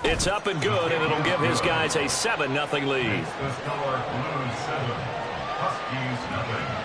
It's up and good, and it'll give his guys a 7-0 lead. The score, Blues 7, Huskies nothing.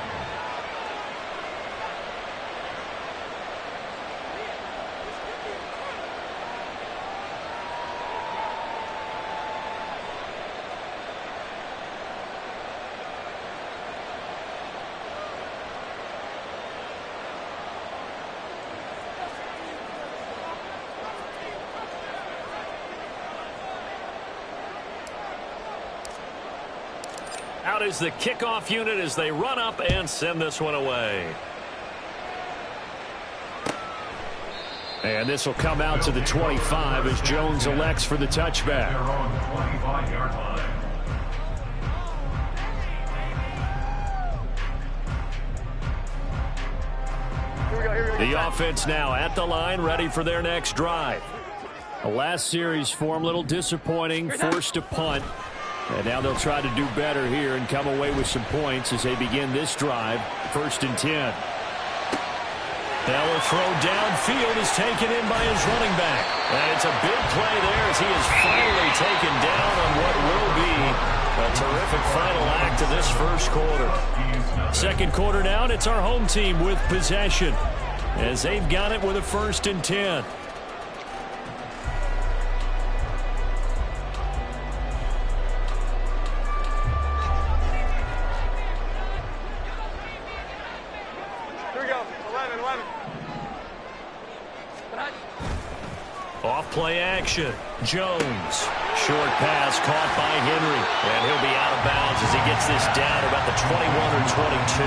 Out is the kickoff unit as they run up and send this one away. And this will come out to the 25 as Jones elects for the touchback. They're on the 25-yard line. The offense now at the line, ready for their next drive. The last series for them, a little disappointing, forced to punt. And now they'll try to do better here and come away with some points as they begin this drive. 1st and 10. Now a throw downfield is taken in by his running back. And it's a big play there as he is finally taken down on what will be a terrific final act of this first quarter. Second quarter now, and it's our home team with possession as they've got it with a 1st and 10. Off-play action. Jones. Short pass caught by Henry. And he'll be out of bounds as he gets this down about the 21 or 22.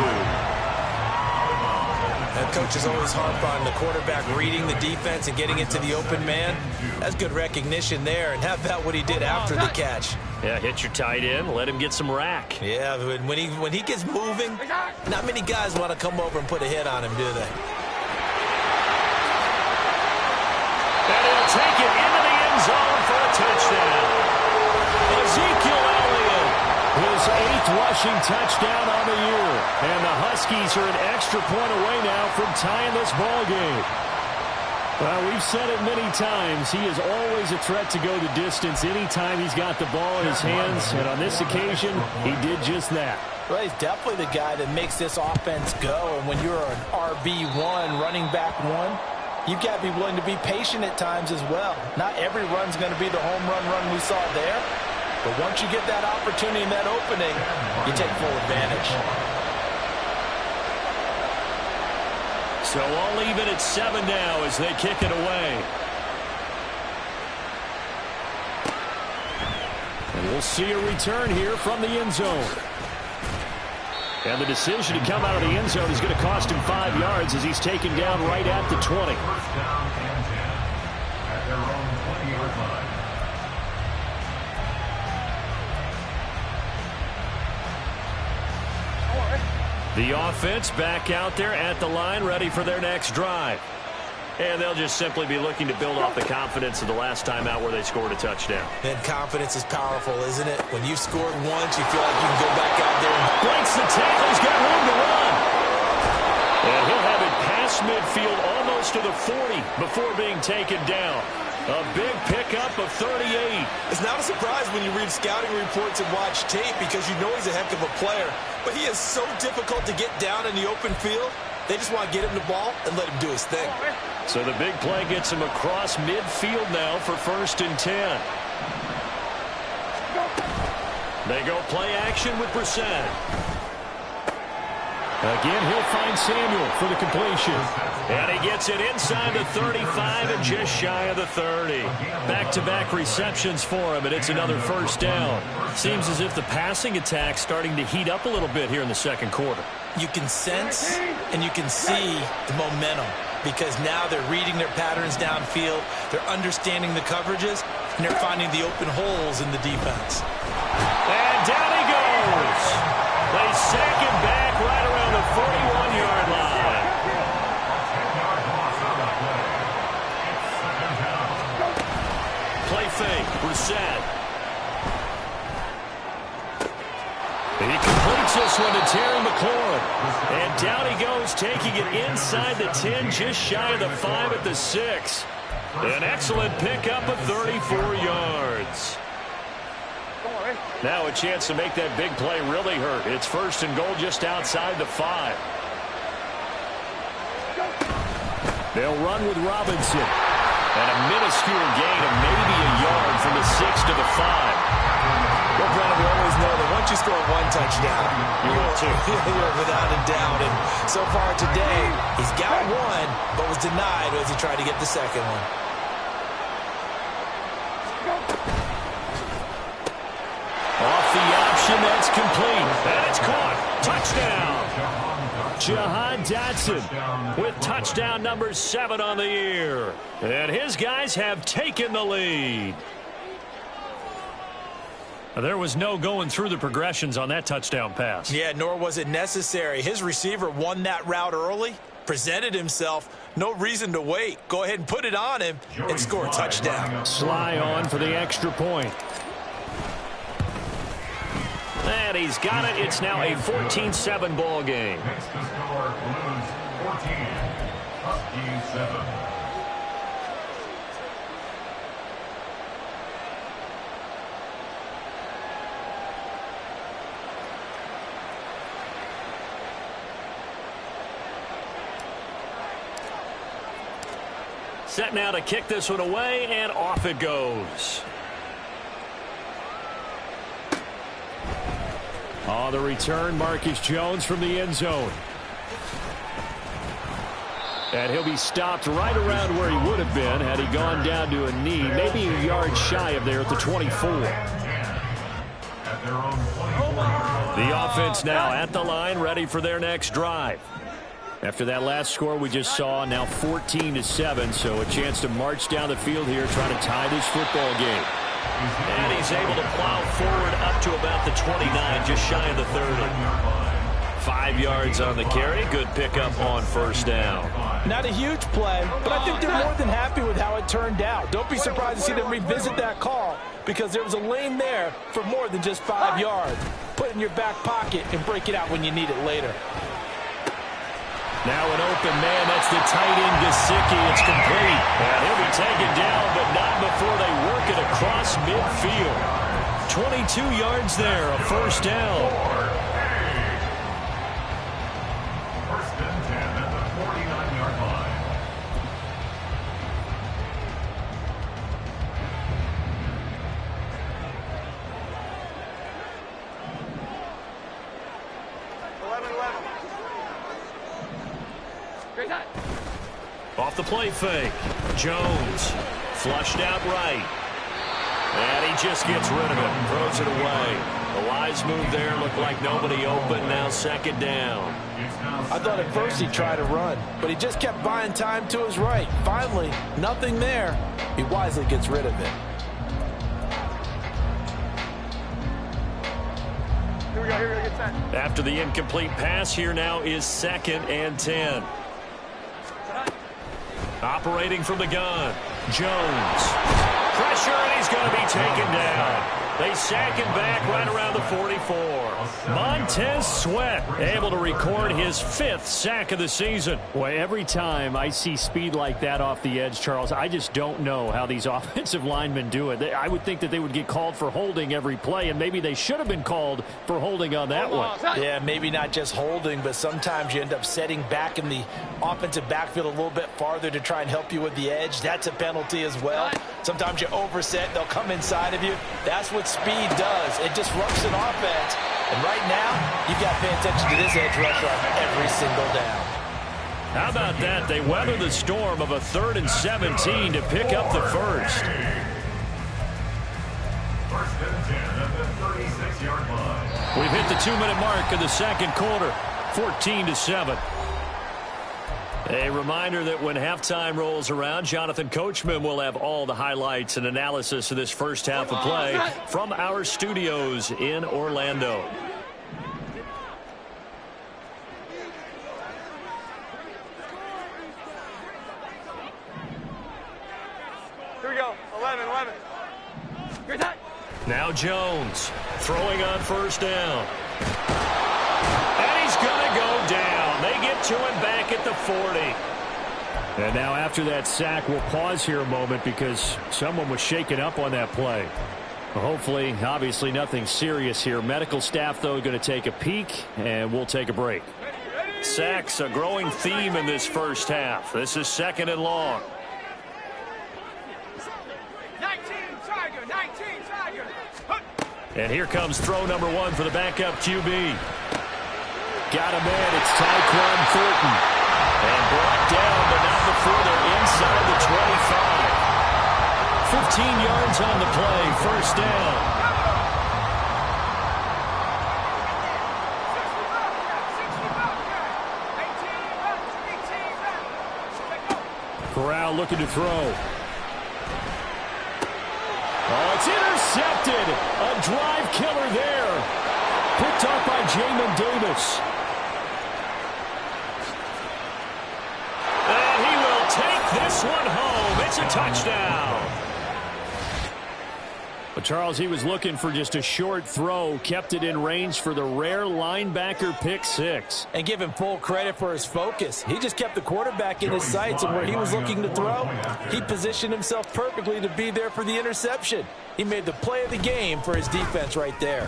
And coach is always harp on the quarterback reading the defense and getting it to the open man. That's good recognition there. And how about what he did after the catch? Yeah, hit your tight end. Let him get some rack. Yeah, when he gets moving, not many guys want to come over and put a hit on him, do they? And he'll take it into the end zone for a touchdown. Ezekiel Elliott, his 8th rushing touchdown on the year. And the Huskies are an extra point away now from tying this ball game. Well, we've said it many times. He is always a threat to go the distance anytime he's got the ball in his hands. And on this occasion, he did just that. Well, he's definitely the guy that makes this offense go. And when you're an RB1, running back one, you've got to be willing to be patient at times as well. Not every run's going to be the home run we saw there. But once you get that opportunity and that opening, you take full advantage. So all even at 7 now as they kick it away. And we'll see a return here from the end zone. And the decision to come out of the end zone is going to cost him 5 yards as he's taken down right at the 20. First down and 10 at their own 20-yard line. The offense back out there at the line, ready for their next drive. And they'll just simply be looking to build off the confidence of the last time out where they scored a touchdown. And confidence is powerful, isn't it? When you've scored once, you feel like you can go back out there and breaks the tackle. He's got room to run. And he'll have it past midfield almost to the 40 before being taken down. A big pickup of 38. It's not a surprise when you read scouting reports and watch tape because you know he's a heck of a player. But he is so difficult to get down in the open field. They just want to get him the ball and let him do his thing. So the big play gets him across midfield now for 1st and 10. They go play action with Brissett. Again, he'll find Samuel for the completion. And he gets it inside the 35 and just shy of the 30. Back-to-back receptions for him, and it's another 1st down. Seems as if the passing attack's starting to heat up a little bit here in the second quarter. You can sense and you can see the momentum because now they're reading their patterns downfield, they're understanding the coverages, and they're finding the open holes in the defense. And down he goes. They sack him back right around the 41-yard line. Play fake, Brissett. He completes this one to Terry McLaurin. And down he goes, taking it inside the 10, just shy of the 5 at the 6. An excellent pickup of 34 yards. Now a chance to make that big play really hurt. It's 1st and goal just outside the 5. They'll run with Robinson. And a minuscule gain of maybe a yard from the 6 to the 5. Well, Brennan, we always know that once you score one touchdown, you're without a doubt. And so far today, he's got one, but was denied as he tried to get the second one. Off the option, that's complete. And it's caught. Touchdown. Jahan Dotson with touchdown number 7 on the year. And his guys have taken the lead. There was no going through the progressions on that touchdown pass. Yeah, nor was it necessary. His receiver won that route early, presented himself. No reason to wait. Go ahead and put it on him and score a touchdown. Sly on for the extra point. And he's got it. It's now a 14-7 ball game. Next to score, Blues 14, Huskies 7. Set now to kick this one away, and off it goes. On the return, Marcus Jones from the end zone. And he'll be stopped right around where he would have been had he gone down to a knee, maybe a yard shy of there at the 24. The offense now at the line, ready for their next drive. After that last score we just saw, now 14-7, so a chance to march down the field here, trying to tie this football game. And he's able to plow forward up to about the 29, just shy of the 30. 5 yards on the carry. Good pickup on first down. Not a huge play, but I think they're more than happy with how it turned out. Don't be surprised to see them revisit that call, because there was a lane there for more than just 5 yards. Put it in your back pocket and break it out when you need it later. Now an open man, that's the tight end, Gesicki. It's complete. And he'll be taken down, but not before they work it across midfield. 22 yards there, a first down. First and 10 at the 49-yard line. Off the play fake. Jones flushed out right. And he just gets rid of it. Throws it away. A wise move there. Looked like nobody open. Now 2nd down. I thought at first he'd try to run, but he just kept buying time to his right. Finally, nothing there. He wisely gets rid of it. Here we go, get set. After the incomplete pass, here now is 2nd and 10. Operating from the gun, Jones. Pressure, and he's going to be taken down. They sack him back right around the 44. Montez Sweat able to record his 5th sack of the season. Boy, every time I see speed like that off the edge, Charles, I just don't know how these offensive linemen do it. I would think that they would get called for holding every play, and maybe they should have been called for holding on that one. Yeah, maybe not just holding, but sometimes you end up setting back in the offensive backfield a little bit farther to try and help you with the edge. That's a penalty as well. Sometimes you overset, they'll come inside of you. That's what speed does. It disrupts an offense. And right now, you've got to pay attention to this edge rusher on every single down. How about that? They weather the storm of a 3rd and 17 to pick up the first. First and 10 at the 36-yard line. We've hit the 2-minute mark of the 2nd quarter, 14-7. A reminder that when halftime rolls around, Jonathan Coachman will have all the highlights and analysis of this first half of play from our studios in Orlando. Here we go, 11. Great time. Now Jones throwing on first down. And he's going to go down. They get to him back at the 40. And now after that sack, we'll pause here a moment because someone was shaken up on that play. Well, hopefully, obviously nothing serious here. Medical staff, though, going to take a peek, and we'll take a break. Sacks, a growing theme in this first half. This is 2nd and long. 19 Tiger. And here comes throw number 1 for the backup QB. Got him in. It's Tyquan Thornton. And brought down, but not before they're inside the 25. 15 yards on the play, first down. Corral looking to throw. Oh, it's intercepted. A drive killer there. Picked up by Jamin Davis. And he will take this one home. It's a touchdown. But Charles, he was looking for just a short throw, kept it in range for the rare linebacker pick 6. And give him full credit for his focus. He just kept the quarterback in his sights, and where he was looking to throw, he positioned himself perfectly to be there for the interception. He made the play of the game for his defense right there.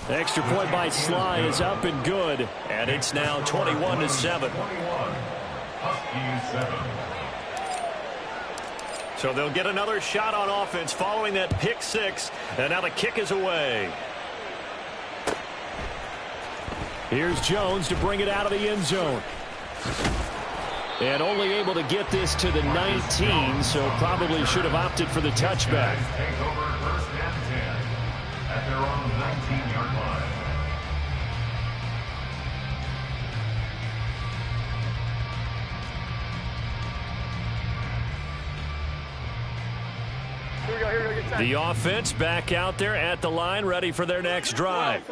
The extra point by Sly is up and good. And it's now 21-7. Huskies 7. So they'll get another shot on offense following that pick 6. And now the kick is away. Here's Jones to bring it out of the end zone. And only able to get this to the 19, so probably should have opted for the touchback. Take over 1st and 10 at their own 19-yard line. The offense back out there at the line, ready for their next drive.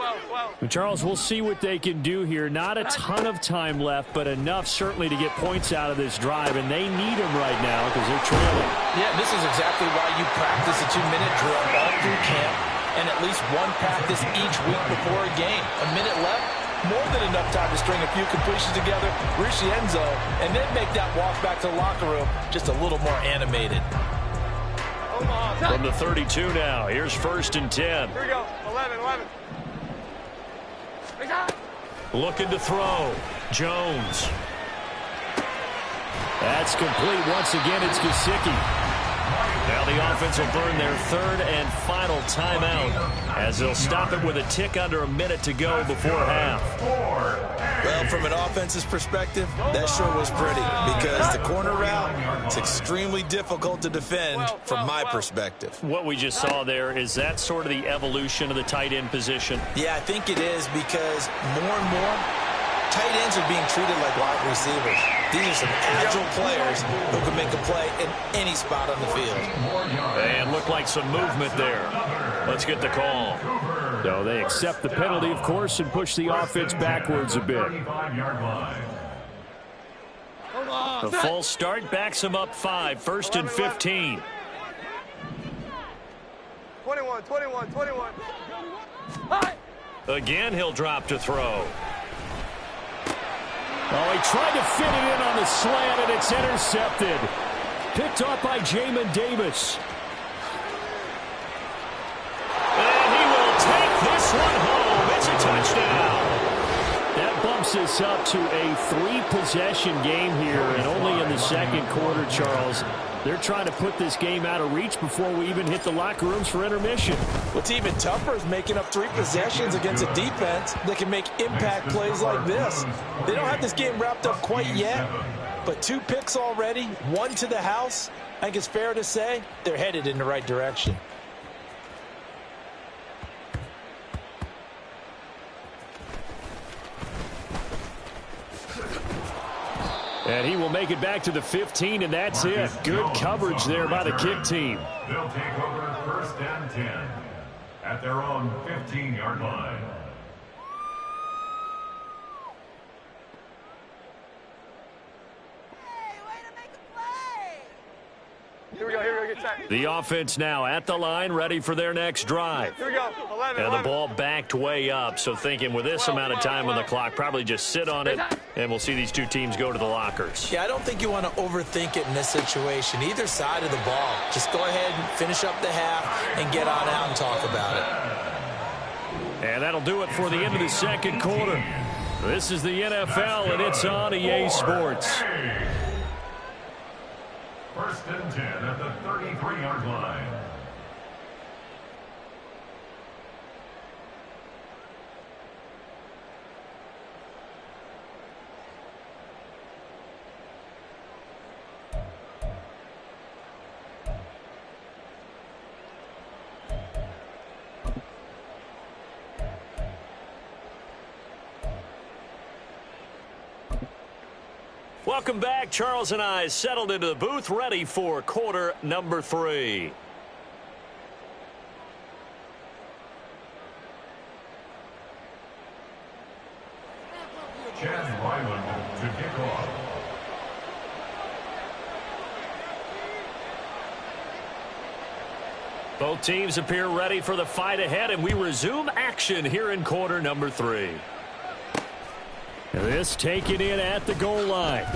Charles, we'll see what they can do here. Not a ton of time left, but enough certainly to get points out of this drive, and they need them right now because they're trailing. Yeah, this is exactly why you practice a 2-minute drill all through camp and at least one practice each week before a game. A minute left, more than enough time to string a few completions together, reach the end zone, and then make that walk back to the locker room just a little more animated. From the 32 now, here's 1st and 10. Here we go. 11. Looking to throw. Jones. That's complete. Once again, it's Gesicki. Now the offense will burn their 3rd and final timeout as they'll stop it with a tick under a minute to go before half. Well, from an offense's perspective, that sure was pretty because the corner route, it's extremely difficult to defend from my perspective. What we just saw there, is that sort of the evolution of the tight end position? Yeah, I think it is because more and more, tight ends are being treated like wide receivers. These are some agile players who can make a play in any spot on the field. And looked like some movement there. Let's get the call. So they accept the penalty, of course, and push the offense backwards a bit. The false start backs him up 5. 1st and 15. 21. Again, he'll drop to throw. Oh, he tried to fit it in on the slant, and it's intercepted. Picked off by Jamin Davis. And he will take this one home. It's a touchdown. That bumps us up to a 3-possession game here, and only in the 2nd quarter, Charles. They're trying to put this game out of reach before we even hit the locker rooms for intermission. What's even tougher is making up 3 possessions against a defense that can make impact plays like this. They don't have this game wrapped up quite yet, but 2 picks already, 1 to the house. I think it's fair to say they're headed in the right direction. And he will make it back to the 15, and that's it. Good coverage there by the kick team. They'll take over 1st and 10 at their own 15-yard line. Hey, way to make a play! Here we go, get set. The offense now at the line, ready for their next drive. Here we go, 11, And the ball backed way up, so thinking with this amount of time on the clock, probably just sit on it, and we'll see these two teams go to the lockers. Yeah, I don't think you want to overthink it in this situation. Either side of the ball. Just go ahead and finish up the half and get on out and talk about it. And that'll do it for the end of the second quarter. This is the NFL, and it's on EA Sports. First and 10 at the 33-yard line. Welcome back. Charles and I settled into the booth, ready for quarter number 3. Chad Ryland to kick off. Both teams appear ready for the fight ahead, and we resume action here in quarter number 3. This taken in at the goal line.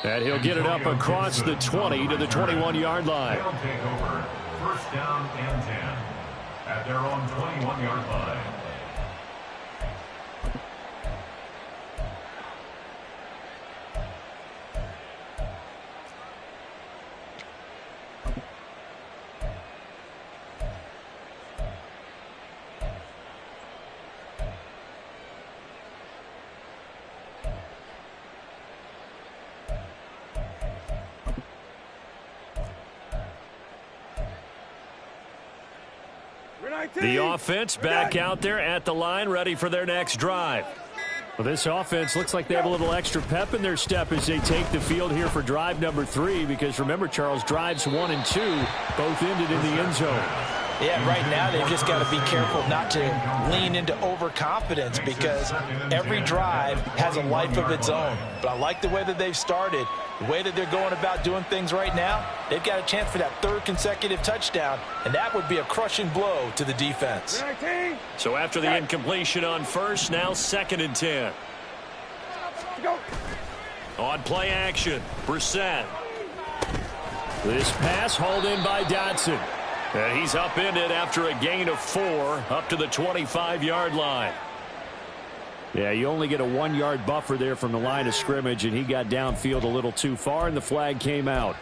And he'll get it up across the 20 to the 21-yard line. They'll take over first down and 10 at their own 21-yard line. The offense back out there at the line, ready for their next drive. Well, this offense looks like they have a little extra pep in their step as they take the field here for drive number 3, because remember, Charles, drives 1 and 2 both ended in the end zone. Yeah, right now they've just got to be careful not to lean into overconfidence, because every drive has a life of its own. But I like the way that they've started, the way that they're going about doing things right now. They've got a chance for that 3rd consecutive touchdown, and that would be a crushing blow to the defense. So after the incompletion on first, now 2nd and 10. On play action, Brissett. This pass hauled in by Dotson. And he's upended after a gain of 4 up to the 25-yard line. Yeah, you only get a 1-yard buffer there from the line of scrimmage, and he got downfield a little too far, and the flag came out.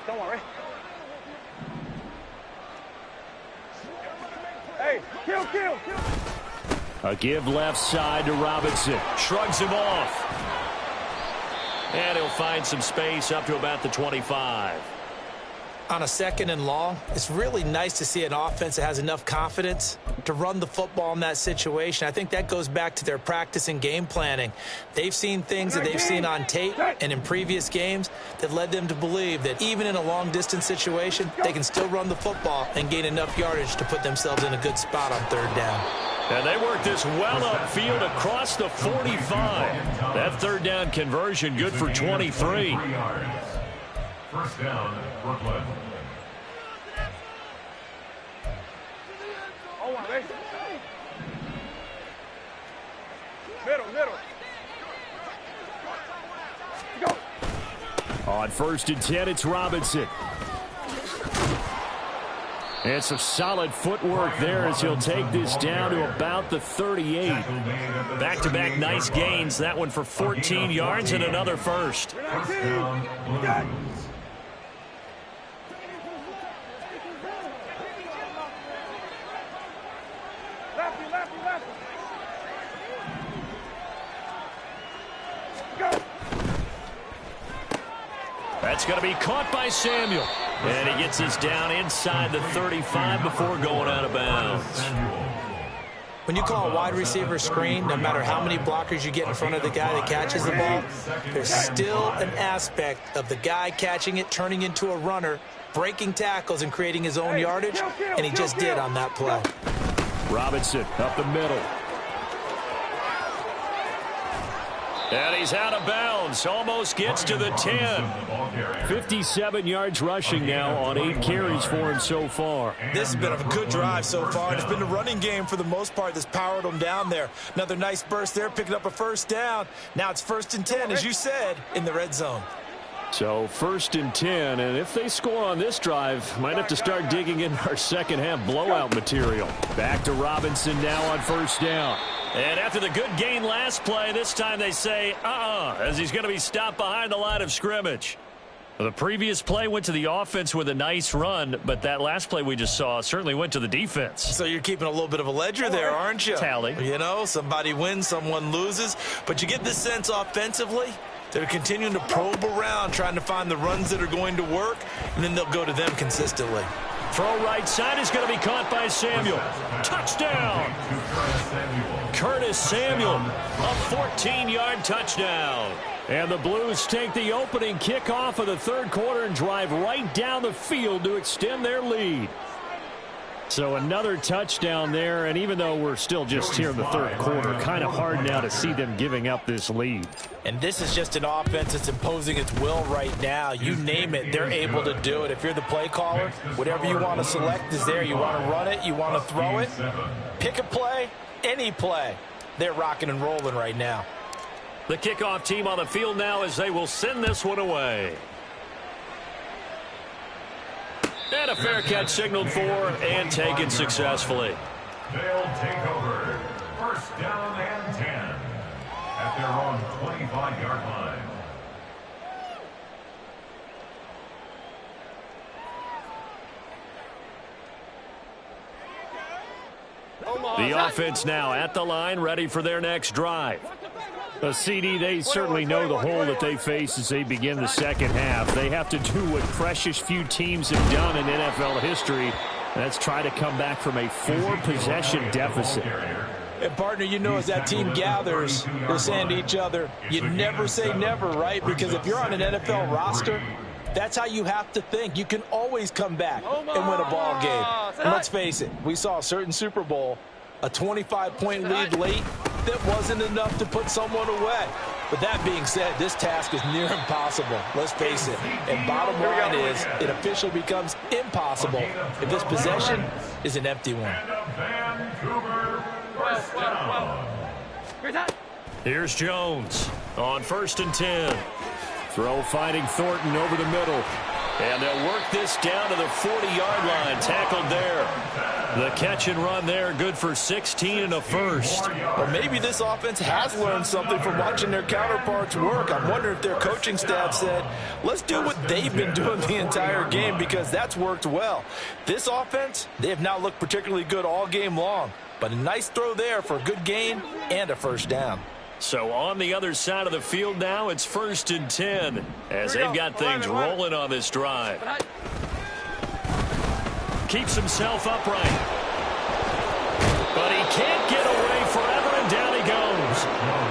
Don't worry. Hey, kill. A give left side to Robinson. Shrugs him off. And he'll find some space up to about the 25. On a 2nd and long, it's really nice to see an offense that has enough confidence to run the football in that situation. I think that goes back to their practice and game planning. They've seen things that they've seen on tape and in previous games that led them to believe that even in a long-distance situation, they can still run the football and gain enough yardage to put themselves in a good spot on 3rd down. And they work this well upfield across the 45. That 3rd down conversion good for 23. First down, Brooklyn. Middle. Go. On 1st and 10, it's Robinson. And some solid footwork there as he'll take this down to about the 38. Back-to-back nice gains. That one for 14 yards and another first. First down, Blues. That's going to be caught by Samuel. And he gets us down inside the 35 before going out of bounds. When you call a wide receiver screen, no matter how many blockers you get in front of the guy that catches the ball, there's still an aspect of the guy catching it, turning into a runner, breaking tackles and creating his own yardage, and he just did on that play. Robinson up the middle. And he's out of bounds. Almost gets to the 10. 57 yards rushing now on 8 carries for him so far. This has been a good drive so far. It's been the running game for the most part that's powered them down there. Another nice burst there, picking up a first down. Now it's 1st and 10, as you said, in the red zone. So 1st and 10, and if they score on this drive, might have to start digging in our second half blowout material. Back to Robinson now on 1st down. And after the good gain last play, this time they say, as he's going to be stopped behind the line of scrimmage. The previous play went to the offense with a nice run, but that last play we just saw certainly went to the defense. So you're keeping a little bit of a ledger there, aren't you? Tally. You know, somebody wins, someone loses. But you get this sense offensively, they're continuing to probe around, trying to find the runs that are going to work, and then they'll go to them consistently. Throw right side is going to be caught by Samuel. Touchdown! Curtis Samuel, a 14-yard touchdown. And the Blues take the opening kickoff of the 3rd quarter and drive right down the field to extend their lead. So another touchdown there, and even though we're still just here in the 3rd quarter, kind of hard now to see them giving up this lead. And this is just an offense that's imposing its will right now. You name it, they're able to do it. If you're the play caller, whatever you want to select is there. You want to run it, you want to throw it, pick a play, any play. They're rocking and rolling right now. The kickoff team on the field now as they will send this one away. And a fair catch signaled for and taken successfully. They'll take over 1st down and 10 at their own 25-yard line. The offense now at the line, ready for their next drive. A CD, they certainly know the hole that they face as they begin the second half. They have to do what precious few teams have done in NFL history. That's try to come back from a 4-possession deficit. And, partner, you know, as that team gathers, they're saying to each other, you never say never, right? Because if you're on an NFL roster, that's how you have to think. You can always come back and win a ball game. And let's face it, we saw a certain Super Bowl, a 25-point lead late that wasn't enough to put someone away. But that being said, this task is near impossible. Let's face it. And bottom line is, it officially becomes impossible if this possession is an empty one. Here's Jones on 1st and 10. Throw finding Thornton over the middle. And they'll work this down to the 40-yard line. Tackled there. The catch and run there, good for 16 and a first. Or maybe this offense has learned something from watching their counterparts work. I'm wondering if their coaching staff said, let's do what they've been doing the entire game, because that's worked well. This offense, they have not looked particularly good all game long. But a nice throw there for a good gain and a first down. So on the other side of the field now, it's 1st and 10 as they've got things rolling on this drive. Keeps himself upright. But he can't get away forever, and down he goes.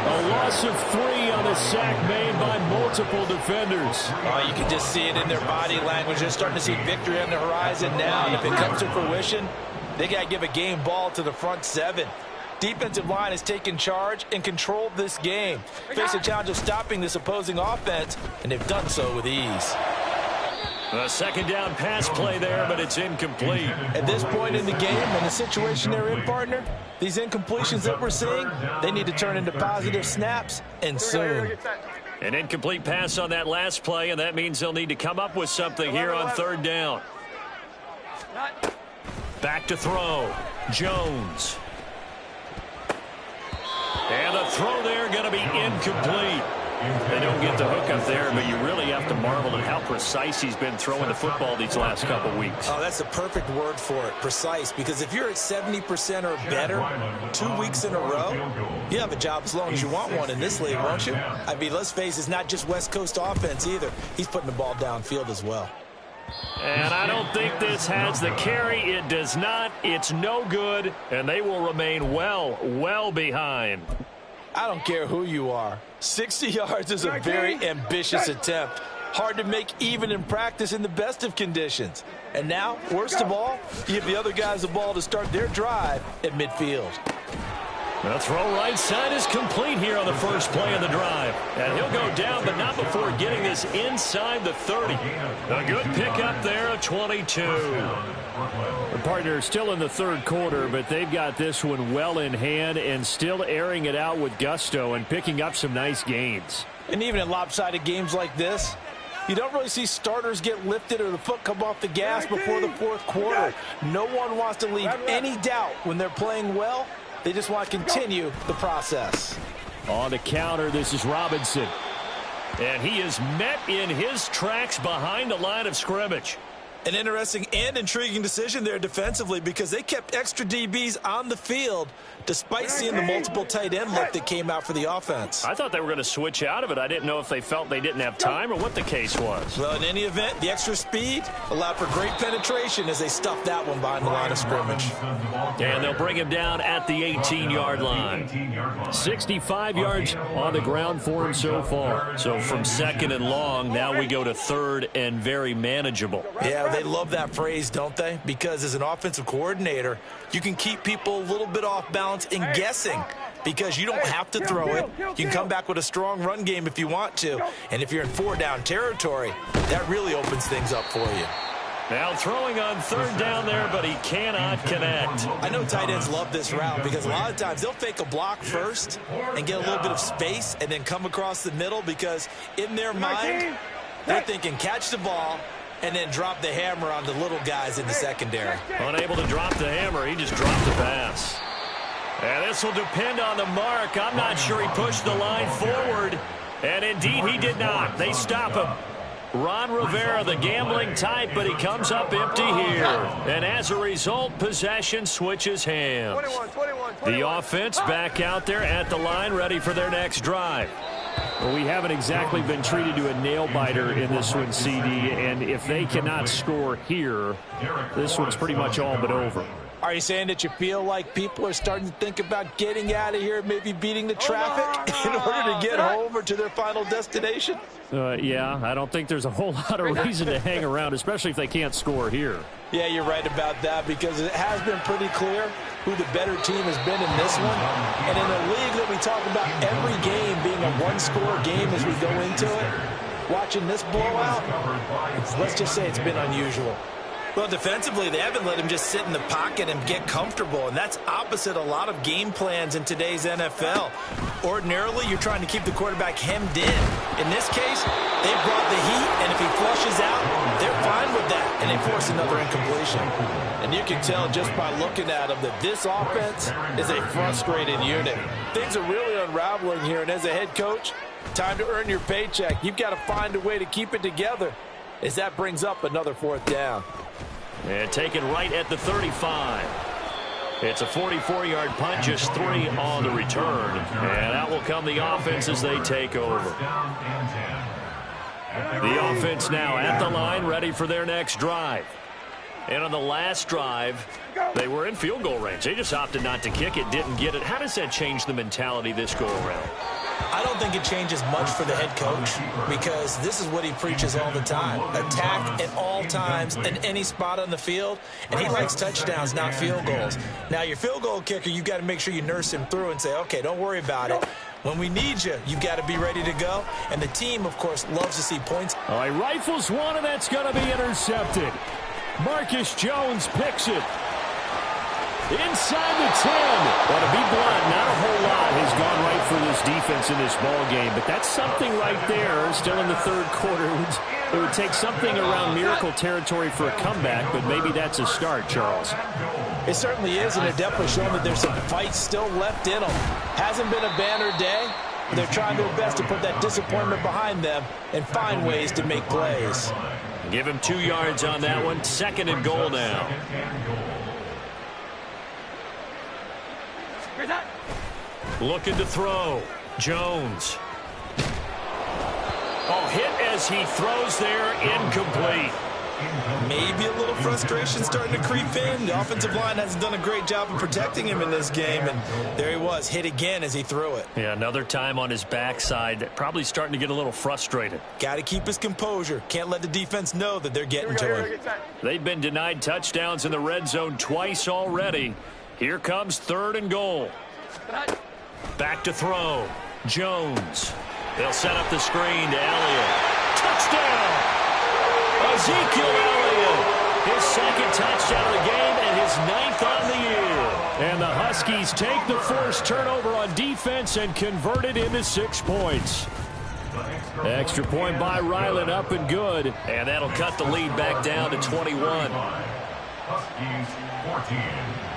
A loss of 3 on the sack made by multiple defenders. Oh, you can just see it in their body language. They're starting to see victory on the horizon now. And if it comes to fruition, they got to give a game ball to the front 7. Defensive line has taken charge and controlled this game. Face a challenge of stopping this opposing offense, and they've done so with ease. A 2nd down pass play there, but it's incomplete. At this point in the game, and the situation they're in, partner, these incompletions that we're seeing, they need to turn into positive snaps, and soon. An incomplete pass on that last play, and that means they'll need to come up with something here on 3rd down. Back to throw. Jones. And the throw there going to be incomplete. They don't get the hook up there, but you really have to marvel at how precise he's been throwing the football these last couple weeks. Oh, that's the perfect word for it, precise. Because if you're at 70% or better 2 weeks in a row, you have a job as long as you want one in this league, won't you? I mean, let's face it, it's not just West Coast offense either. He's putting the ball downfield as well. And I don't think this has the carry. It does not. It's no good, and they will remain well behind. I don't care who you are. 60 yards is a very ambitious attempt. Hard to make even in practice in the best of conditions. And now, worst of all, you give the other guys the ball to start their drive at midfield. The throw right side is complete here on the first play of the drive. And he'll go down, but not before getting this inside the 30. A good pickup there, a 22. The partner still in the third quarter, but they've got this one well in hand and still airing it out with gusto and picking up some nice gains. And even in lopsided games like this, you don't really see starters get lifted or the foot come off the gas before the fourth quarter. No one wants to leave any doubt when they're playing well. They just want to continue the process. On the counter, this is Robinson. And he is met in his tracks behind the line of scrimmage. An interesting and intriguing decision there defensively because they kept extra DBs on the field despite seeing the multiple tight end look that came out for the offense. I thought they were going to switch out of it. I didn't know if they felt they didn't have time or what the case was. Well, in any event, the extra speed allowed for great penetration as they stuffed that one behind the line of scrimmage. And they'll bring him down at the 18-yard line. 65 yards on the ground for him so far. So from second and long, now we go to third and very manageable. Yeah, they love that phrase, don't they? Because as an offensive coordinator, you can keep people a little bit off balance in guessing because you don't have to throw it. You can come back with a strong run game if you want to. And if you're in four-down territory, that really opens things up for you. Now throwing on third down there, but he cannot connect. I know tight ends love this route because a lot of times they'll fake a block first and get a little bit of space and then come across the middle because in their mind, they're thinking catch the ball and then drop the hammer on the little guys in the secondary. Unable to drop the hammer, he just dropped the pass. And this will depend on the mark. I'm not sure he pushed the line forward. And indeed, he did not. They stop him. Ron Rivera, the gambling type, but he comes up empty here. And as a result, possession switches hands. 21. The offense back out there at the line, ready for their next drive. Well, we haven't exactly been treated to a nail-biter in this one, CD, and if they cannot score here, this one's pretty much all but over. Are you saying that you feel like people are starting to think about getting out of here, maybe beating the traffic in order to get home or to their final destination? Yeah, I don't think there's a whole lot of reason to hang around, especially if they can't score here. Yeah, you're right about that because it has been pretty clear who the better team has been in this one. And in a league that we talk about every game being a one-score game as we go into it, watching this blowout, let's just say it's been unusual. Well, defensively, they haven't let him just sit in the pocket and get comfortable, and that's opposite a lot of game plans in today's NFL. Ordinarily, you're trying to keep the quarterback hemmed in. In this case, they brought the heat, and if he flushes out, they're fine with that, and they force another incompletion. And you can tell just by looking at him that this offense is a frustrated unit. Things are really unraveling here, and as a head coach, time to earn your paycheck. You've got to find a way to keep it together as that brings up another fourth down. And taken right at the 35. It's a 44-yard punt, just 3 on the return. And out will come the offense as they take over. The offense now at the line, ready for their next drive. And on the last drive, they were in field goal range. They just opted not to kick it, didn't get it. How does that change the mentality this go-around? I don't think it changes much for the head coach because this is what he preaches all the time. Attack at all times in any spot on the field, and he likes touchdowns, not field goals. Now, your field goal kicker, you've got to make sure you nurse him through and say, okay, don't worry about it. When we need you, you've got to be ready to go. And the team, of course, loves to see points. All right, rifles one, and that's going to be intercepted. Marcus Jones picks it. Inside the 10. Well, to be blunt, not a whole lot has gone right for this defense in this ball game, but that's something right there. Still in the third quarter. It would take something around miracle territory for a comeback, but maybe that's a start, Charles. It certainly is, and it definitely showing that there's some fight still left in them. Hasn't been a banner day. They're trying their best to put that disappointment behind them and find ways to make plays. Give him 2 yards on that one. 2nd and goal now. Looking to throw. Jones. Oh, hit as he throws there. Incomplete. Maybe a little frustration starting to creep in. The offensive line hasn't done a great job of protecting him in this game, and there he was, hit again as he threw it. Yeah, another time on his backside. Probably starting to get a little frustrated. Got to keep his composure. Can't let the defense know that they're getting to him. They've been denied touchdowns in the red zone twice already. Here comes 3rd and goal. Back to throw. Jones. They'll set up the screen to Elliott. Touchdown! Ezekiel Elliott. His second touchdown of the game and his 9th on the year. And the Huskies take the forced turnover on defense and convert it into 6 points. Extra point by Ryland, up and good. And that'll cut the lead back down to 21. Huskies 14.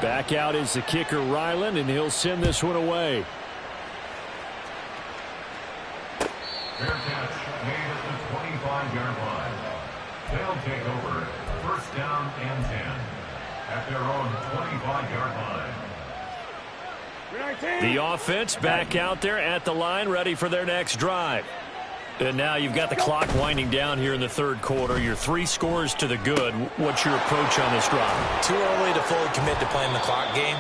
Back out is the kicker, Ryland, and he'll send this one away. Fair catch made at the 25-yard line. They'll take over. First down and 10 at their own 25-yard line. The offense back out there at the line, ready for their next drive. And now you've got the clock winding down here in the third quarter. You're 3 scores to the good. What's your approach on this drive? Too early to fully commit to playing the clock game.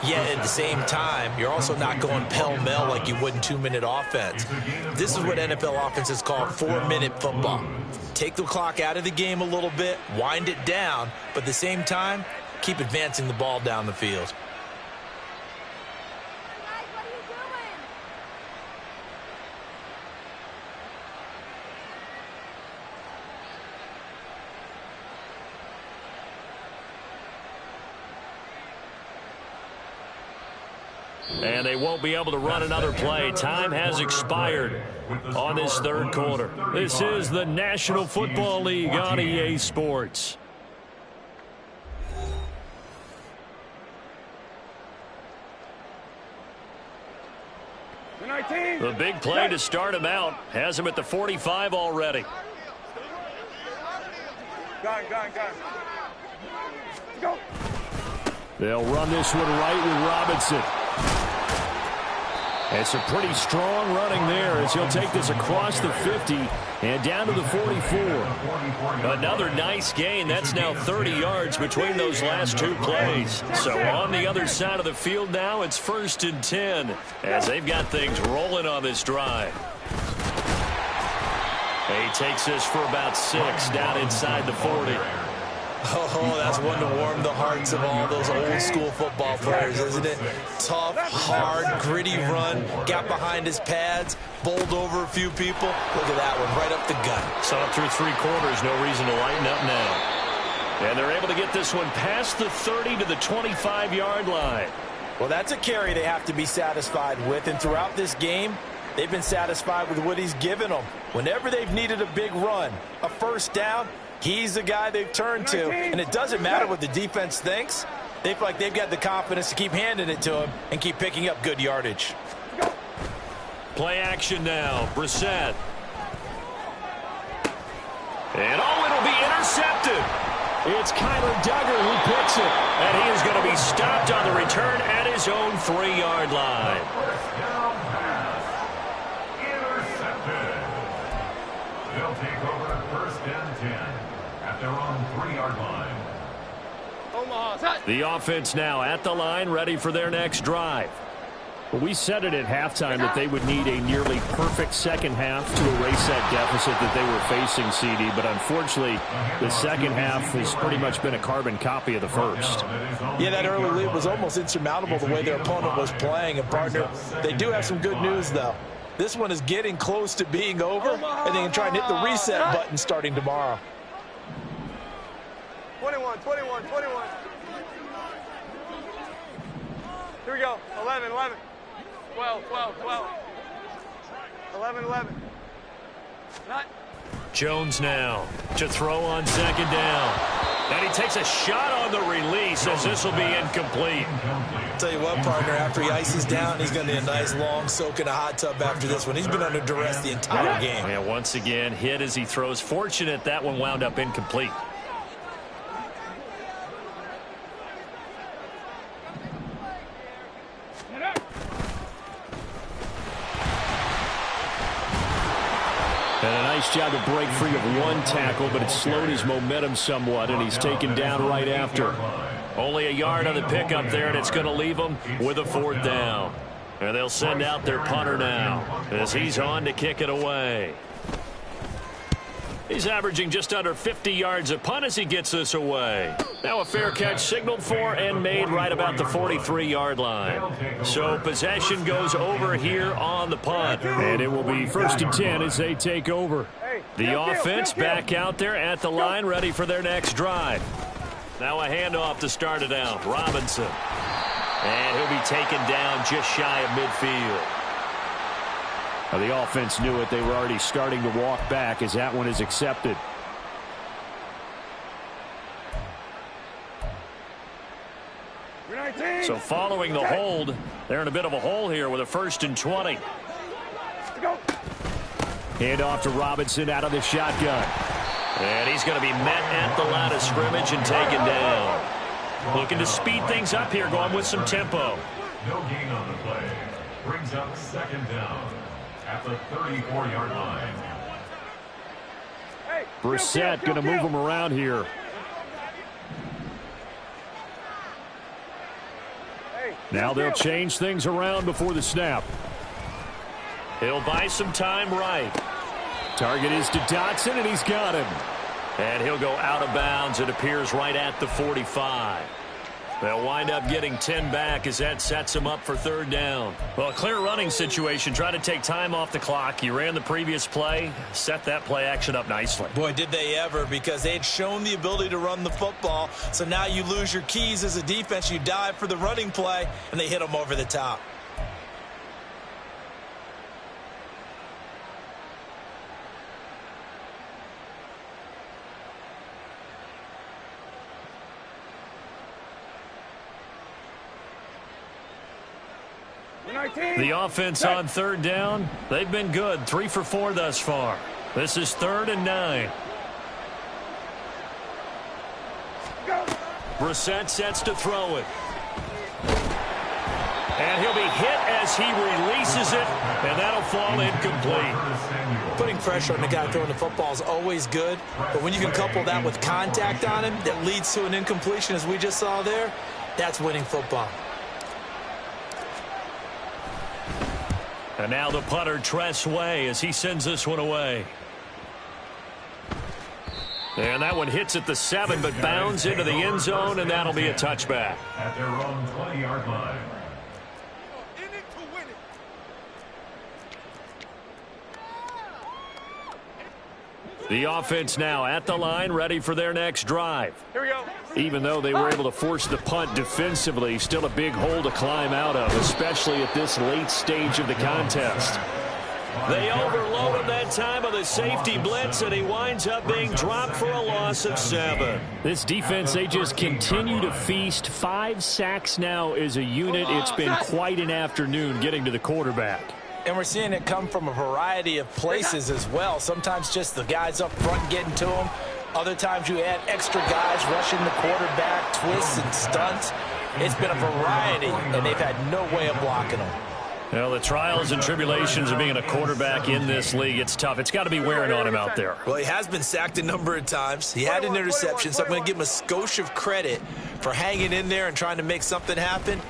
Yet at the same time, you're also not going pell-mell like you would in 2-minute offense. This is what NFL offenses call 4-minute football. Take the clock out of the game a little bit, wind it down, but at the same time, keep advancing the ball down the field. And they won't be able to run another play. Time has expired on this third quarter. This is the National Football League on EA Sports. The big play to start him out has him at the 45 already. Go. They'll run this one right with Robinson. It's a pretty strong running there as he'll take this across the 50 and down to the 44. Another nice gain. That's now 30 yards between those last 2 plays. So on the other side of the field now, it's 1st and 10 as they've got things rolling on this drive. He takes this for about 6 down inside the 40. Oh, that's one to warm the hearts of all those old-school football players, isn't it? Tough, hard, gritty run, got behind his pads, bowled over a few people. Look at that one, right up the gut. So up through 3 quarters, no reason to lighten up now. And they're able to get this one past the 30 to the 25-yard line. Well, that's a carry they have to be satisfied with, and throughout this game, they've been satisfied with what he's given them. Whenever they've needed a big run, a first down, he's the guy they've turned to, and it doesn't matter what the defense thinks. They feel like they've got the confidence to keep handing it to him and keep picking up good yardage. Play action now. Brissett. And it'll be intercepted. It's Kyler Duggar who picks it, and he is going to be stopped on the return at his own 3-yard line. First down pass. Intercepted. They'll take over at 1st and 10 at their own 3-yard line. The offense now at the line, ready for their next drive. We said it at halftime that they would need a nearly perfect second half to erase that deficit that they were facing, CD. But unfortunately, the second half has pretty much been a carbon copy of the first. Yeah, that early lead was almost insurmountable the way their opponent was playing. And, partner, they do have some good news, though. This one is getting close to being over, and they can try and hit the reset button starting tomorrow. 21. Here we go. 11. 12. 11. Not. Jones now to throw on second down. And he takes a shot on the release as this will be incomplete. Tell you what, partner, after he ices down, he's going to need a nice long soak in a hot tub after this one. He's been under duress the entire game. Yeah, once again, hit as he throws. Fortunate that one wound up incomplete. And a nice job to break free of one tackle, but it slowed his momentum somewhat, and he's taken down right after. Only a yard on the pickup there, and it's going to leave him with a 4th down. And they'll send out their punter now as he's on to kick it away. He's averaging just under 50 yards a punt as he gets this away. Now a fair catch signaled for and made right about the 43-yard line. So possession goes over here on the punt. And it will be 1st and 10 as they take over. The offense back out there at the line, ready for their next drive. Now a handoff to start it out. Robinson. And he'll be taken down just shy of midfield. Now the offense knew it. They were already starting to walk back as that one is accepted. So following the hold, they're in a bit of a hole here with a 1st and 20. Hand off to Robinson out of the shotgun. And he's going to be met at the line of scrimmage and taken down. Looking to speed things up here, going with some tempo. No gain on the play. Brings up 2nd down at the 34-yard line. Brissett going to move him around here. Now they'll change things around before the snap. He'll buy some time right. Target is to Dotson, and he's got him. And he'll go out of bounds. It appears right at the 45. They'll wind up getting 10 back as that sets them up for 3rd down. Well, a clear running situation. Try to take time off the clock. You ran the previous play. Set that play action up nicely. Boy, did they ever, because they had shown the ability to run the football. So now you lose your keys as a defense. You dive for the running play, and they hit them over the top. The offense on 3rd down, they've been good. 3 for 4 thus far. This is 3rd and 9. Brissett sets to throw it. And he'll be hit as he releases it, and that'll fall incomplete. Putting pressure on the guy throwing the football is always good, but when you can couple that with contact on him that leads to an incompletion, as we just saw there, that's winning football. And now the punter, Tress Way, as he sends this one away. And that one hits at the 7, but bounds into the end zone, and that'll be a touchback. At their own 20-yard line. The offense now at the line, ready for their next drive. Here we go. Even though they were able to force the punt defensively, still a big hole to climb out of, especially at this late stage of the contest. They overload him that time of the safety blitz, and he winds up being dropped for a loss of 7. This defense, they just continue to feast. 5 sacks now as a unit. It's been quite an afternoon getting to the quarterback. And we're seeing it come from a variety of places as well. Sometimes just the guys up front getting to him. Other times you add extra guys rushing the quarterback, twists and stunts. It's been a variety, and they've had no way of blocking them. Well, the trials and tribulations of being a quarterback in this league, it's tough. It's got to be wearing on him out there. Well, he has been sacked a number of times. He had an interception, so I'm going to give him a skosh of credit for hanging in there and trying to make something happen,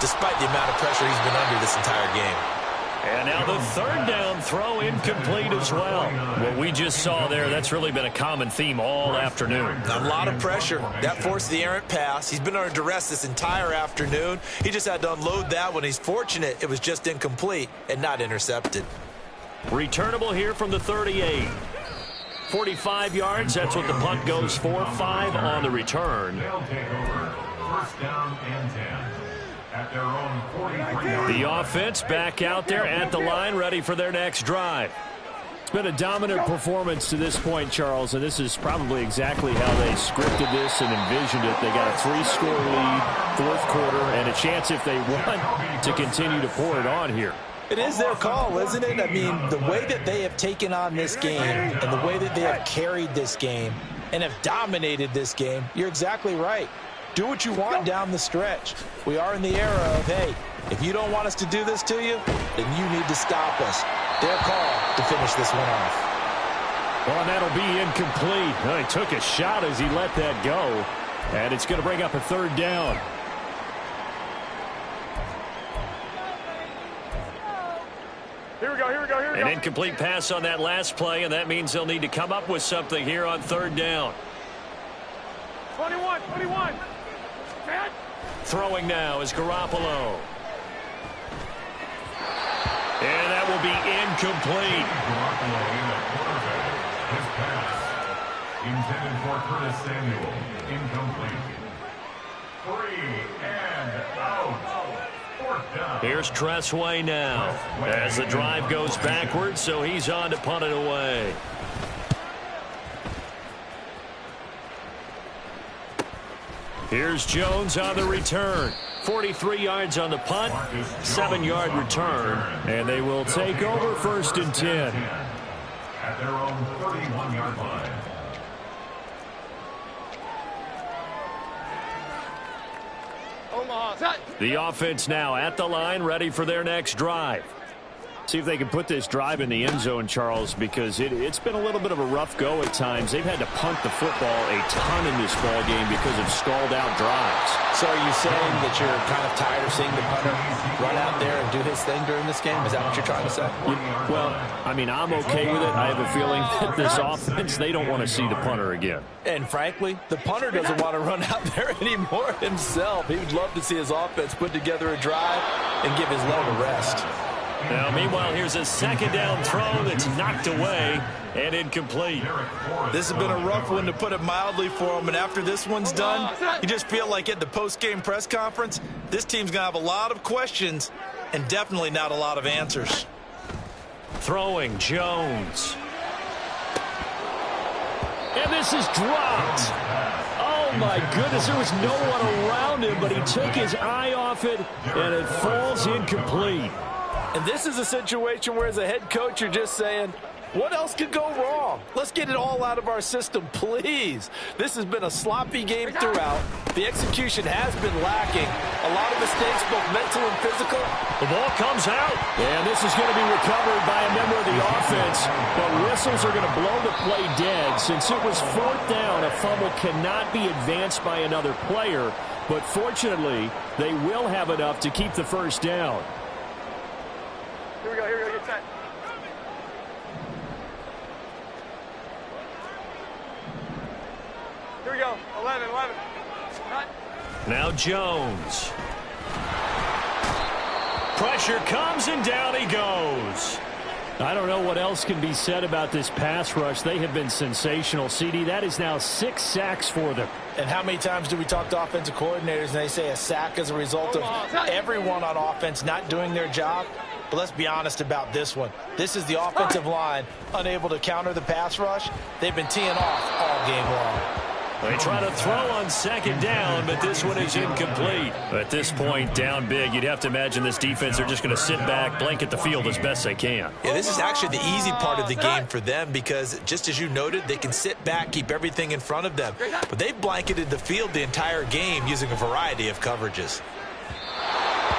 despite the amount of pressure he's been under this entire game. And now the 3rd down throw incomplete as well. What we just saw there, that's really been a common theme all afternoon. A lot of pressure. That forced the errant pass. He's been under duress this entire afternoon. He just had to unload that one. He's fortunate it was just incomplete and not intercepted. Returnable here from the 38. 45 yards, that's what the punt goes for. 5 on the return. They'll take over 1st down and 10. At their own 43-yard The offense back out there at the line, ready for their next drive. It's been a dominant performance to this point, Charles, and this is probably exactly how they scripted this and envisioned it. They got a 3-score lead, 4th quarter, and a chance if they want to continue to pour it on here. It is their call, isn't it? I mean, the way that they have taken on this game and the way that they have carried this game and have dominated this game, you're exactly right. Do what you want down the stretch. We are in the era of, hey, if you don't want us to do this to you, then you need to stop us. Their call to finish this one off. Well, and that'll be incomplete. Well, he took a shot as he let that go, and it's going to bring up a 3rd down. Here we go, here we go, here An incomplete pass on that last play, and that means they'll need to come up with something here on third down. 21. Throwing now is Garoppolo. And that will be incomplete. Garoppolo in at quarterback. His pass intended for Curtis Samuel. Incomplete. 3 and out. Fourth down. Here's Tressway now as the drive goes backwards, so he's on to punt it away. Here's Jones on the return. 43 yards on the punt, 7-yard return, and they will take over 1st and 10. At their own 31-yard line. The offense now at the line, ready for their next drive. See if they can put this drive in the end zone, Charles, because it's been a little bit of a rough go at times. They've had to punt the football a ton in this ball game because of stalled out drives. So are you saying that you're kind of tired of seeing the punter run out there and do his thing during this game? Is that what you're trying to say? Well, I mean, I'm okay with it. I have a feeling that this offense, they don't want to see the punter again. And frankly, the punter doesn't want to run out there anymore himself. He would love to see his offense put together a drive and give his leg a rest. Now, meanwhile, here's a 2nd down throw that's knocked away and incomplete. This has been a rough one, to put it mildly, for him. And after this one's done, you just feel like at the post-game press conference, this team's going to have a lot of questions and definitely not a lot of answers. Throwing Jones. And this is dropped. Oh, my goodness, there was no one around him, but he took his eye off it, and it falls incomplete. And this is a situation where, as a head coach, you're just saying, what else could go wrong? Let's get it all out of our system, please. This has been a sloppy game throughout. The execution has been lacking. A lot of mistakes, both mental and physical. The ball comes out. And this is going to be recovered by a member of the offense. But whistles are going to blow the play dead. Since it was 4th down, a fumble cannot be advanced by another player. But fortunately, they will have enough to keep the 1st down. Here we go, get set. Here we go, 11. Cut. Now Jones. Pressure comes and down he goes. I don't know what else can be said about this pass rush. They have been sensational, CD. That is now 6 sacks for them. And how many times do we talk to offensive coordinators and they say a sack as a result of everyone on offense not doing their job? But let's be honest about this one. This is the offensive line unable to counter the pass rush. They've been teeing off all game long. They try to throw on 2nd down, but this one is incomplete. At this point, down big, you'd have to imagine this defense are just going to sit back, blanket the field as best they can. Yeah, this is actually the easy part of the game for them because, just as you noted, they can sit back, keep everything in front of them. But they've blanketed the field the entire game using a variety of coverages.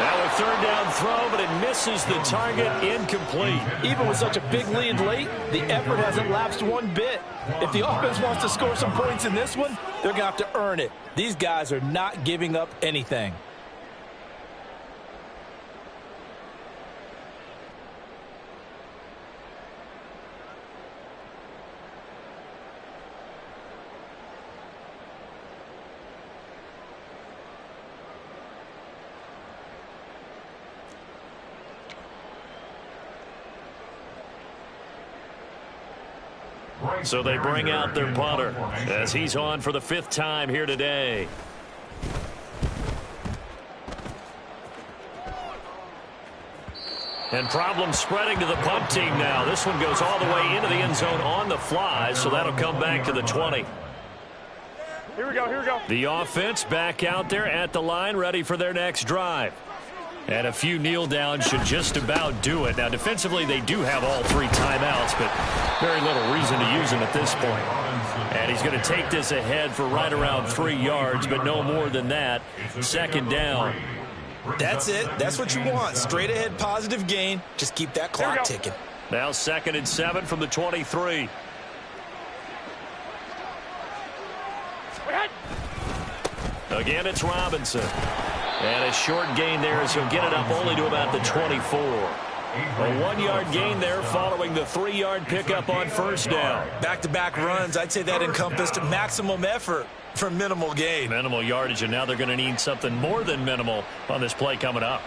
Now a 3rd down throw, but it misses the target, incomplete. Even with such a big lead late, the effort hasn't lapsed one bit. If the offense wants to score some points in this one, they're going to have to earn it. These guys are not giving up anything. So they bring out their punter as he's on for the 5th time here today. And problems spreading to the punt team now. This one goes all the way into the end zone on the fly, so that'll come back to the 20. Here we go. The offense back out there at the line, ready for their next drive. And a few kneel downs should just about do it. Now, defensively, they do have all 3 timeouts, but very little reason to use them at this point. And he's going to take this ahead for right around 3 yards, but no more than that. 2nd down. That's it. That's what you want. Straight ahead, positive gain. Just keep that clock ticking. Now 2nd and 7 from the 23. Again, it's Robinson. And a short gain there as he'll get it up only to about the 24. A 1-yard gain there following the 3-yard pickup on first down. Back-to-back runs, I'd say that encompassed maximum effort for minimal gain. Minimal yardage, and now they're going to need something more than minimal on this play coming up.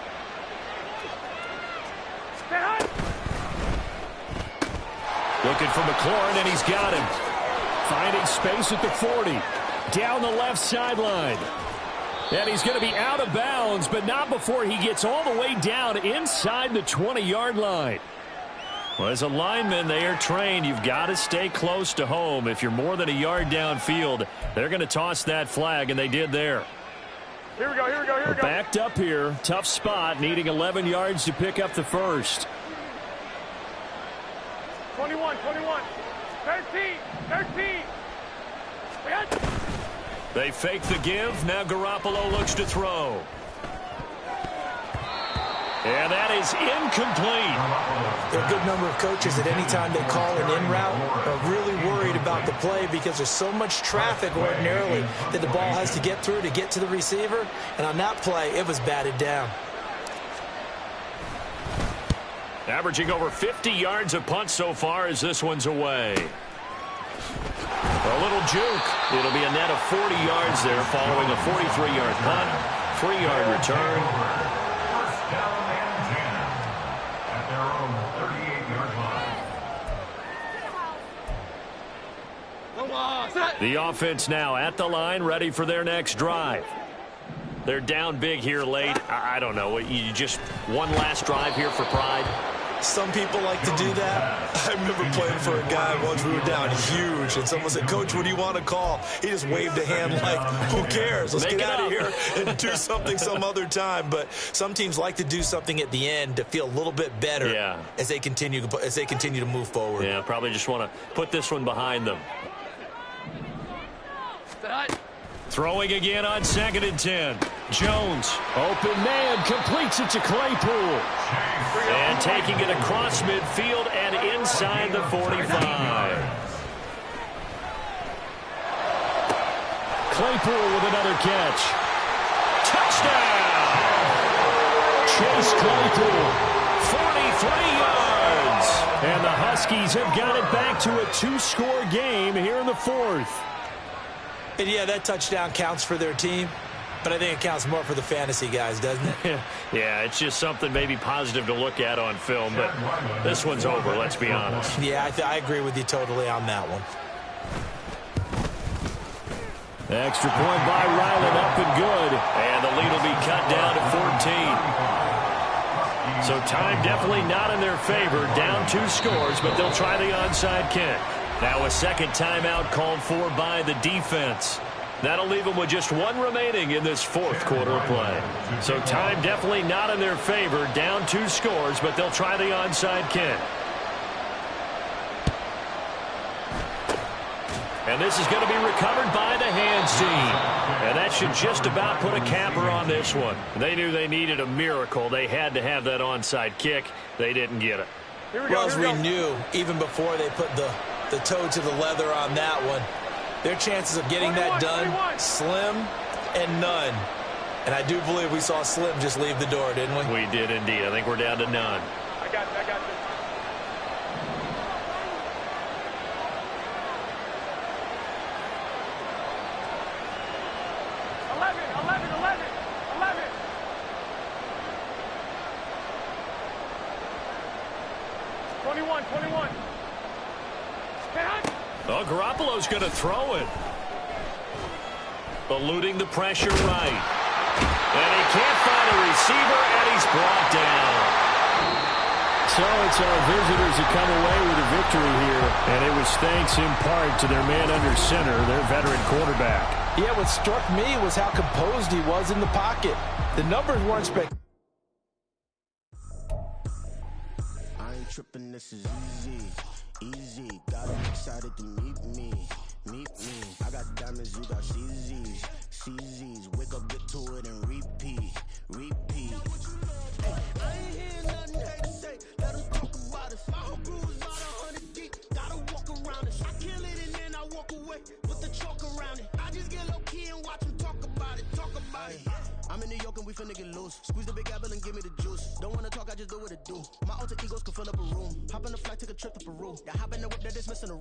Looking for McLaurin, and he's got him. Finding space at the 40. Down the left sideline. And he's going to be out of bounds, but not before he gets all the way down inside the 20-yard line. Well, as a lineman, they are trained. You've got to stay close to home. If you're more than a yard downfield, they're going to toss that flag, and they did there. Here we go. Backed up here. Tough spot, needing 11 yards to pick up the first. 21. 13. They fake the give. Now Garoppolo looks to throw. And that is incomplete. There are a good number of coaches at any time they call an in route are really worried about the play because there's so much traffic ordinarily that the ball has to get through to get to the receiver. And on that play, it was batted down. Averaging over 50 yards a punt so far as this one's away. A little juke. It'll be a net of 40 yards there following a 43-yard punt, 3-yard return. First down and 10 at their own 38-yard line. The offense now at the line, ready for their next drive. They're down big here late. I don't know. You just one last drive here for pride. Some people like to do that. I remember playing for a guy once we were down huge, and someone said, "Coach, what do you want to call?" He just waved a hand like, who cares? Let's get out of here and do something some other time. But some teams like to do something at the end to feel a little bit better as they continue to move forward. Yeah, probably just want to put this one behind them. Throwing again on 2nd and 10. Jones, open man, completes it to Claypool. And taking it across midfield and inside the 45. Claypool with another catch. Touchdown! Chase Claypool, 43 yards. And the Huskies have got it back to a 2-score game here in the 4th. And yeah, that touchdown counts for their team, but I think it counts more for the fantasy guys, doesn't it? Yeah, it's just something maybe positive to look at on film, but this one's over, let's be honest. Yeah, I agree with you totally on that one. Extra point by Ryland, up and good. And the lead will be cut down to 14. So time definitely not in their favor. Down 2 scores, but they'll try the onside kick. Now a second timeout called for by the defense. That'll leave them with just 1 remaining in this 4th quarter of play. So time definitely not in their favor. Down 2 scores, but they'll try the onside kick. And this is going to be recovered by the hands team. And that should just about put a capper on this one. They knew they needed a miracle. They had to have that onside kick. They didn't get it. Well, as we knew, even before they put the toe to the leather on that one, their chances of getting that done, slim and none. And I do believe we saw Slim just leave the door, didn't we? We did indeed. I think we're down to none. I got you. 21. Oh, Garoppolo's going to throw it. Eluding the pressure right. And he can't find a receiver, and he's brought down. So it's our visitors that come away with a victory here. And it was thanks in part to their man under center, their veteran quarterback. Yeah, what struck me was how composed he was in the pocket. The numbers weren't spectacular. Tripping, this is easy. Got him excited to meet me. I got diamonds, you got CZs. Wake up, get to it, and repeat. Hey, I ain't hear nothing to say. Let us talk about it. I'll cruise about 100 deep. Gotta walk around it. I kill it and then I walk away with the chalk around it. I just get low key and watch them talk about it. I'm in New York and we finna get loose. Squeeze the big apple and give me the juice. Don't wanna talk, I just do what it do. My alter egos can fill up a room. Hop on the flight, take a trip to Peru. Yeah, hop in the whip that is missing a